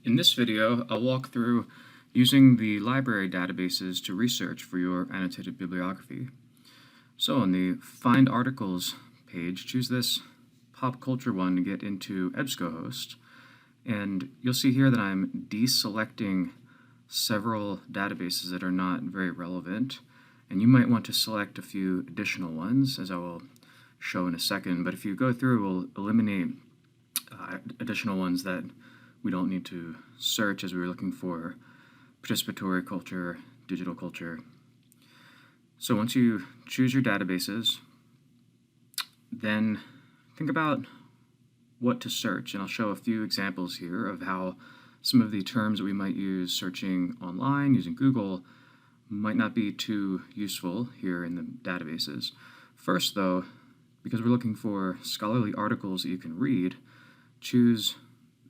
In this video, I'll walk through using the library databases to research for your annotated bibliography. So on the Find Articles page, choose this pop culture one to get into EBSCOhost. And you'll see here that I'm deselecting several databases that are not very relevant. And you might want to select a few additional ones, as I will show in a second. But if you go through, we'll eliminate additional ones that we don't need to search, as we were looking for participatory culture, digital culture. So once you choose your databases, then think about what to search, and I'll show a few examples here of how some of the terms that we might use searching online using Google might not be too useful here in the databases. First, though, because we're looking for scholarly articles that you can read, choose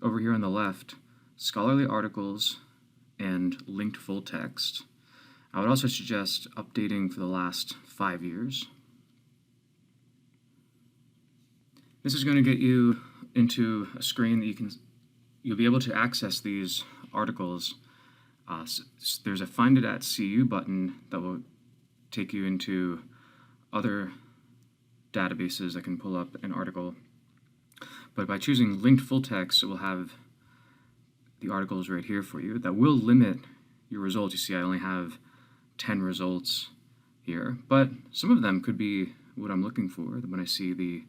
over here on the left, scholarly articles and linked full text. I would also suggest updating for the last 5 years. This is going to get you into a screen that you'll be able to access these articles. There's a Find It at CU button that will take you into other databases that can pull up an article. But by choosing linked full text, it will have the articles right here for you. That will limit your results. You see, I only have 10 results here, but some of them could be what I'm looking for when I see the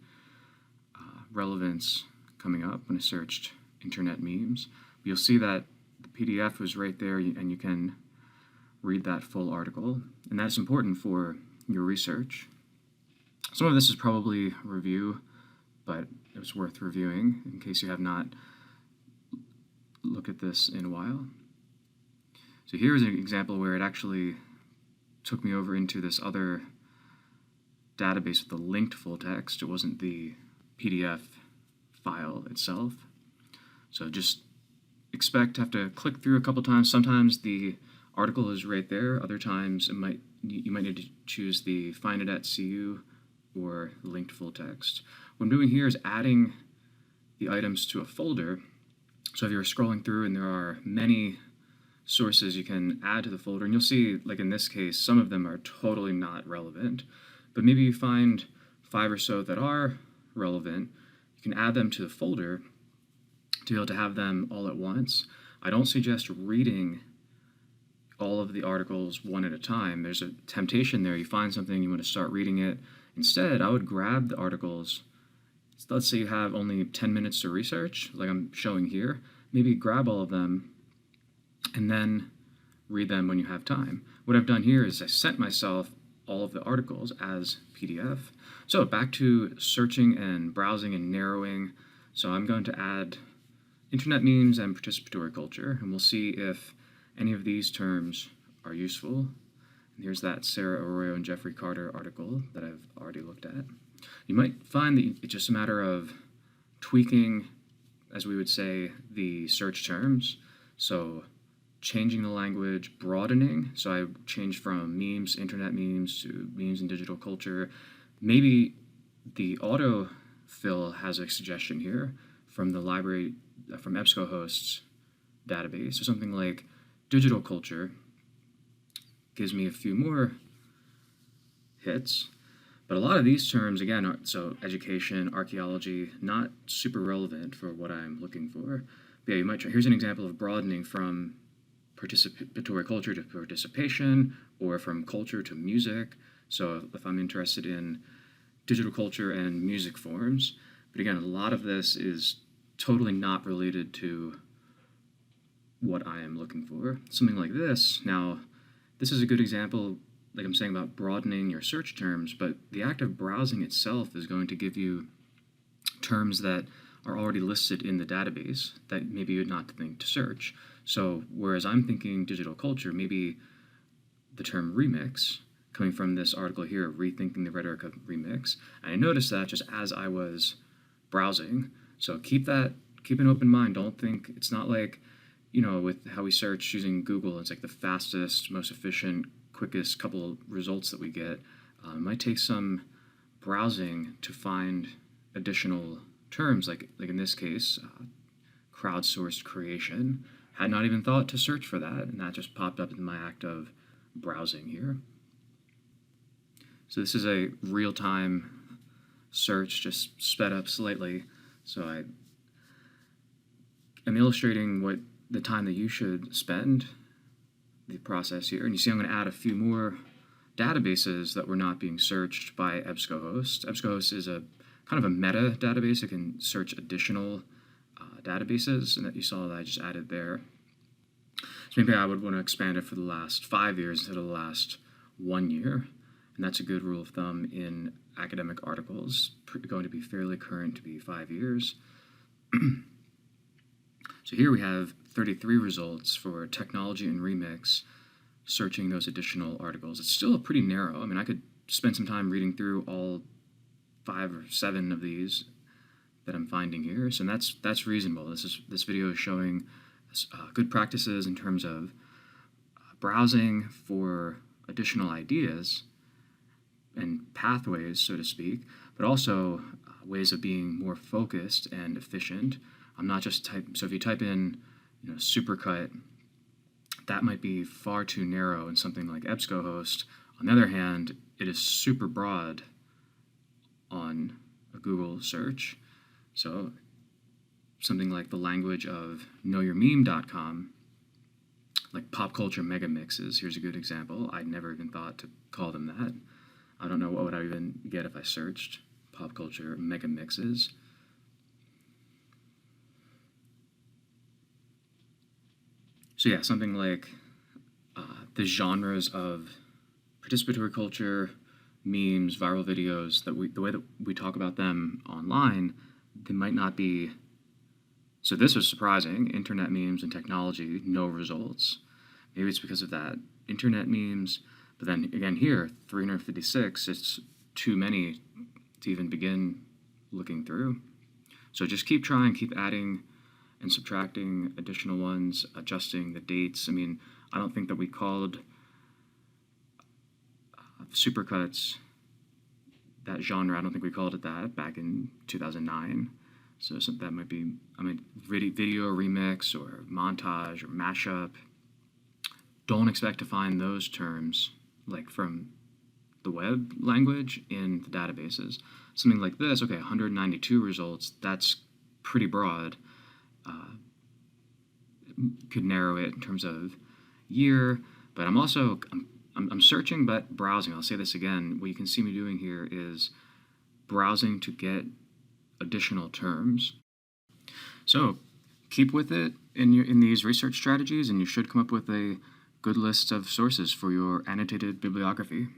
relevance coming up when I searched internet memes. You'll see that the PDF was right there, and you can read that full article, and that's important for your research. Some of this is probably review, but it was worth reviewing in case you have not looked at this in a while. So here's an example where it actually took me over into this other database with the linked full text. It wasn't the PDF file itself. So just expect to have to click through a couple times. Sometimes the article is right there. Other times you might need to choose the Find It at CU or linked full text. What I'm doing here is adding the items to a folder. So if you're scrolling through and there are many sources you can add to the folder, and you'll see, like in this case, some of them are totally not relevant, but maybe you find 5 or so that are relevant. You can add them to the folder to be able to have them all at once. I don't suggest reading all of the articles one at a time. There's a temptation there. You find something, you want to start reading it. Instead, I would grab the articles. Let's say you have only 10 minutes to research, like I'm showing here. Maybe grab all of them and then read them when you have time. What I've done here is I sent myself all of the articles as PDF. So back to searching and browsing and narrowing. So I'm going to add internet memes and participatory culture, and we'll see if any of these terms are useful. And here's that Sarah Arroyo and Jeffrey Carter article that I've already looked at. You might find that it's just a matter of tweaking, as we would say, the search terms. So changing the language, broadening. So I changed from memes, internet memes, to memes and digital culture. Maybe the autofill has a suggestion here from the library, from EBSCOhost's database. So something like digital culture gives me a few more hits. But a lot of these terms, again, so education, archaeology, not super relevant for what I'm looking for. But yeah, you might try. Here's an example of broadening from participatory culture to participation, or from culture to music. So if I'm interested in digital culture and music forms, but again, a lot of this is totally not related to what I am looking for. Something like this. Now, this is a good example, like I'm saying, about broadening your search terms, but the act of browsing itself is going to give you terms that are already listed in the database that maybe you'd not think to search. So whereas I'm thinking digital culture, maybe the term remix, coming from this article here, Rethinking the Rhetoric of Remix, and I noticed that just as I was browsing. So keep an open mind. Don't think, it's not like, with how we search using Google, it's like the fastest, most efficient, quickest couple of results that we get. It might take some browsing to find additional terms, like in this case, crowdsourced creation. Had not even thought to search for that, and that just popped up in my act of browsing here. So this is a real-time search, just sped up slightly. So I am illustrating what the time that you should spend the process here. And you see I'm going to add a few more databases that were not being searched by EBSCOhost. EBSCOhost is a kind of a meta database. It can search additional databases, and that you saw that I just added there. So maybe I would want to expand it for the last 5 years instead of the last 1 year. And that's a good rule of thumb in academic articles, going to be fairly current to be 5 years. So here we have 33 results for technology and remix, searching those additional articles. It's still pretty narrow. I mean, I could spend some time reading through all 5 or 7 of these that I'm finding here, so that's reasonable. This video is showing good practices in terms of browsing for additional ideas and pathways, so to speak, but also ways of being more focused and efficient. I'm not just so if you type in, supercut, that might be far too narrow in something like EBSCOhost. On the other hand, it is super broad on a Google search. So something like the language of knowyourmeme.com, like pop culture mega mixes. Here's a good example. I'd never even thought to call them that. I don't know what would I even get if I searched pop culture mega mixes. So yeah, something like the genres of participatory culture, memes, viral videos, the way that we talk about them online, they might not be. So this was surprising. Internet memes and technology, no results. Maybe it's because of that. Internet memes, but then again here, 356, it's too many to even begin looking through. So just keep trying, keep adding and subtracting additional ones, adjusting the dates. I mean, I don't think that we called supercuts that genre. I don't think we called it that back in 2009. So that might be, video remix or montage or mashup. Don't expect to find those terms like from the web language in the databases. Something like this, okay, 192 results, that's pretty broad. Could narrow it in terms of year, but I'm searching but browsing. I'll say this again. What you can see me doing here is browsing to get additional terms. So keep with it in these research strategies, and you should come up with a good list of sources for your annotated bibliography.